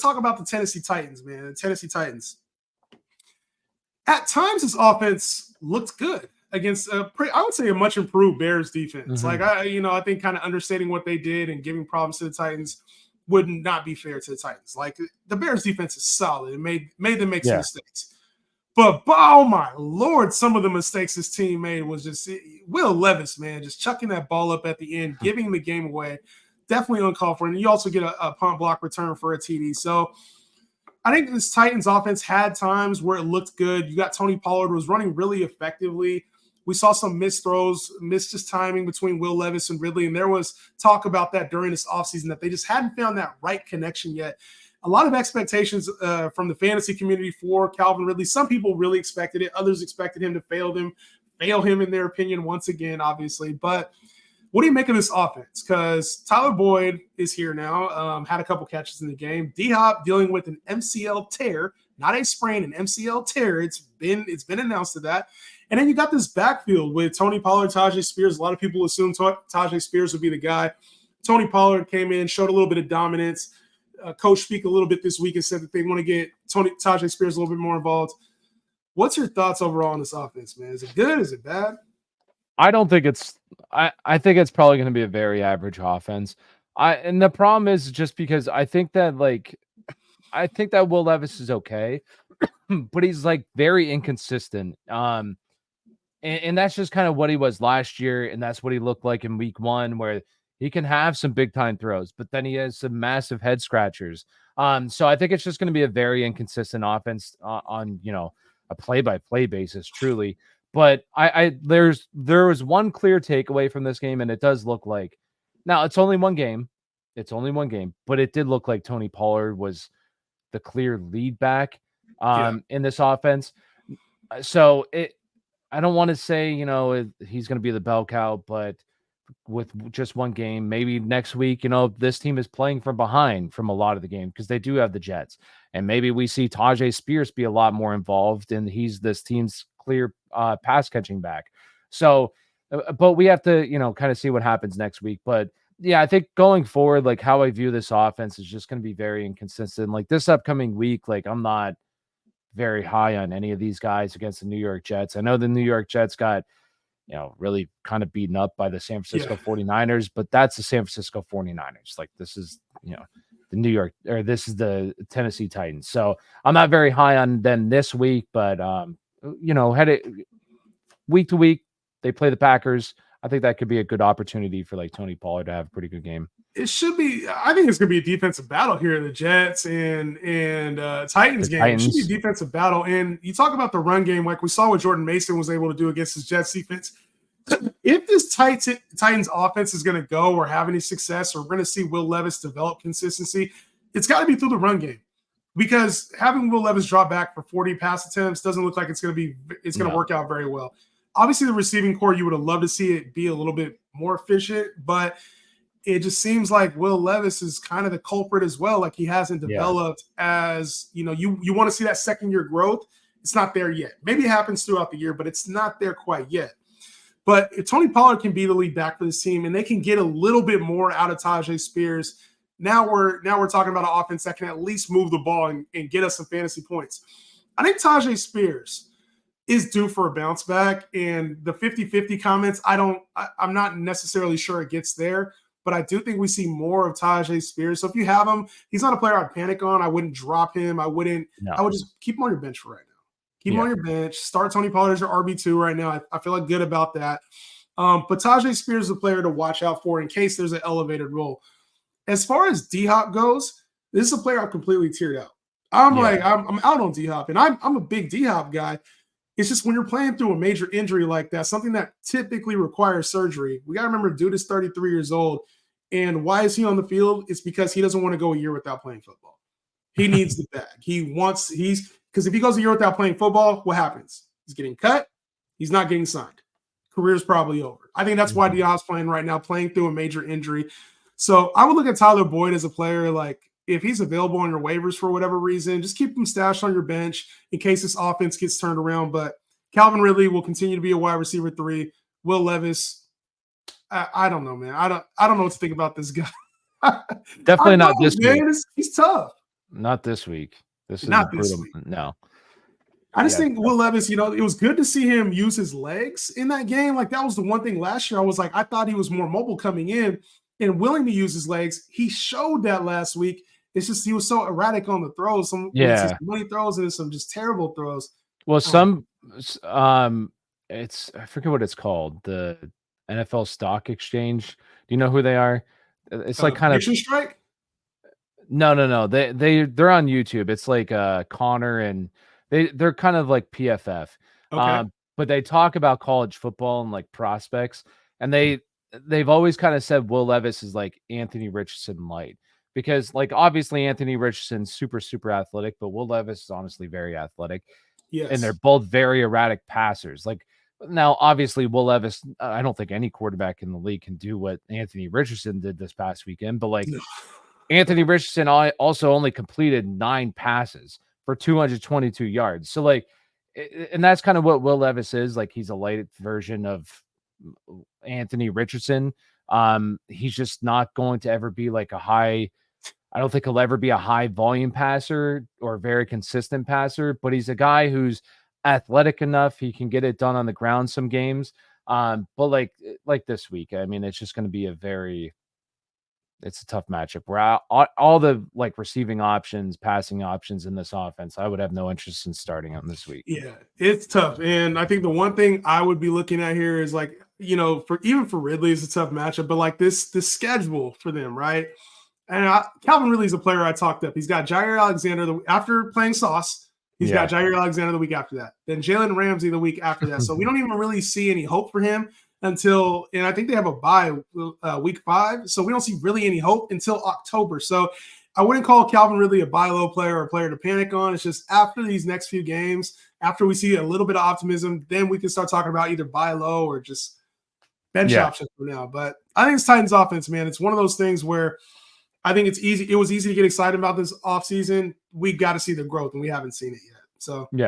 talk about the Tennessee Titans, man. The Tennessee Titans. At times, this offense looked good against I would say a much improved Bears defense. Like I think kind of understating what they did and giving problems to the Titans would not be fair to the Titans. Like the Bears defense is solid and made them make some mistakes. But oh my Lord, some of the mistakes this team made was just Will Levis, man, just chucking that ball up at the end, giving the game away. Definitely uncalled for. And you also get a punt block return for a TD. So I think this Titans offense had times where it looked good. You got Tony Pollard was running really effectively. We saw some missed throws, missed just timing between Will Levis and Ridley. And there was talk about that during this offseason that they just hadn't found that right connection yet. A lot of expectations from the fantasy community for Calvin Ridley. Some people really expected it. Others expected him to fail him in their opinion once again, obviously. But what do you make of this offense? Because Tyler Boyd is here now, had a couple catches in the game. D-Hop dealing with an MCL tear, not a sprain, an MCL tear. It's been announced to that. And then you got this backfield with Tony Pollard, Tyjae Spears. A lot of people assumed Tyjae Spears would be the guy. Tony Pollard came in, showed a little bit of dominance. Coach speak a little bit this week and said that they want to get Tyjae Spears a little bit more involved. What's your thoughts overall on this offense, man? Is it good? Is it bad? I don't think it's I think it's probably going to be a very average offense. And the problem is just because I think that Will Levis is okay, but he's like very inconsistent. And that's just kind of what he was last year, and that's what he looked like in week 1, where he can have some big time throws, but then he has some massive head scratchers. So I think it's just going to be a very inconsistent offense on a play-by-play basis, truly. But there was one clear takeaway from this game, and it does look like now it's only one game, but it did look like Tony Pollard was the clear lead back in this offense. So I don't want to say he's going to be the bell cow, but with just one game, maybe next week, this team is playing from behind from a lot of the game because they do have the Jets, and maybe we see Tyjae Spears be a lot more involved, and he's this team's clear pass catching back. So, but we have to, kind of see what happens next week. But yeah, I think going forward, like how I view this offense is just going to be very inconsistent. Like this upcoming week, like I'm not very high on any of these guys against the New York Jets. I know the New York Jets got really kind of beaten up by the San Francisco 49ers, but that's the San Francisco 49ers. Like this is, this is the Tennessee Titans. So I'm not very high on them this week, but, had it week to week, they play the Packers. I think that could be a good opportunity for like Tony Pollard to have a pretty good game. It should be. I think it's going to be a defensive battle here. The Jets and Titans game. It should be a defensive battle. And you talk about the run game, like we saw what Jordan Mason was able to do against his Jets defense. If this Titans offense is going to go or have any success, or we're going to see Will Levis develop consistency, it's got to be through the run game. Because having Will Levis drop back for 40 pass attempts doesn't look like it's going to work out very well. Obviously, the receiving core, you would have loved to see it be a little bit more efficient, but it just seems like Will Levis is kind of the culprit as well. Like he hasn't developed as, you want to see that second year growth. It's not there yet. Maybe it happens throughout the year, but it's not there quite yet. But if Tony Pollard can be the lead back for this team and they can get a little bit more out of Tyjae Spears, now we're talking about an offense that can at least move the ball and get us some fantasy points. I think Tyjae Spears is due for a bounce back, and the 50-50 comments, I'm not necessarily sure it gets there, but I do think we see more of Tyjae Spears. So if you have him, he's not a player I'd panic on. I wouldn't drop him. I would just keep him on your bench for right now. Keep him on your bench. Start Tony Pollard as your RB2 right now. I feel like good about that. But Tyjae Spears is a player to watch out for in case there's an elevated role. As far as D-Hop goes, this is a player I'm completely teared out. I'm out on D-Hop, and I'm a big D-Hop guy. It's just when you're playing through a major injury like that, something that typically requires surgery, we got to remember dude is 33 years old. And why is he on the field? It's because he doesn't want to go a year without playing football. He needs the bag. Because if he goes a year without playing football, what happens? He's getting cut. He's not getting signed. Career's probably over. I think that's why D-Hop's playing right now, playing through a major injury. So I would look at Tyler Boyd as a player, like if he's available on your waivers for whatever reason, just keep him stashed on your bench in case this offense gets turned around. But Calvin Ridley will continue to be a wide receiver 3. Will Levis, I don't know, man. I don't know what to think about this guy. Definitely not this man. He's tough. Not this week. This is Not this brutal. week. No. I just think Will Levis, it was good to see him use his legs in that game. Like that was the one thing last year. I was like, I thought he was more mobile coming in and willing to use his legs. He showed that last week. It's just he was so erratic on the throws. Some money throws and some just terrible throws. Well, it's I forget what it's called. The NFL Stock Exchange. Do you know who they are? It's like kind of strike. No. They're on YouTube. It's like Connor and they're kind of like PFF. Okay. But they talk about college football and like prospects, and they've always kind of said Will Levis is like Anthony Richardson light. Because like obviously Anthony Richardson's super athletic, but Will Levis is honestly very athletic. Yes. And they're both very erratic passers. Like now, obviously, Will Levis, I don't think any quarterback in the league can do what Anthony Richardson did this past weekend, but like Anthony Richardson also only completed 9 passes for 222 yards. So like, and that's kind of what Will Levis is. Like he's a light version of Anthony Richardson. He's just not going to ever be like I don't think he'll ever be a high volume passer or a very consistent passer, but he's a guy who's athletic enough. He can get it done on the ground some games. But like this week, I mean, it's just going to be it's a tough matchup where all the like receiving options, passing options in this offense, I would have no interest in starting them this week. Yeah, it's tough. And I think the one thing I would be looking at here is like, for Ridley, it's a tough matchup, but like this schedule for them, right? And Calvin Ridley is a player I talked up. He's got Jair Alexander after playing Sauce. He's got Jair Alexander the week after that. Then Jalen Ramsey the week after that. So we don't even really see any hope for him until, and I think they have a bye week 5. So we don't see really any hope until October. So I wouldn't call Calvin Ridley a buy low player or a player to panic on. It's just after these next few games, after we see a little bit of optimism, then we can start talking about either buy low or just bench options for now. But I think it's Titans offense, man. It's one of those things where I think it's easy. It was easy to get excited about this offseason. We got to see the growth, and we haven't seen it yet. So yeah.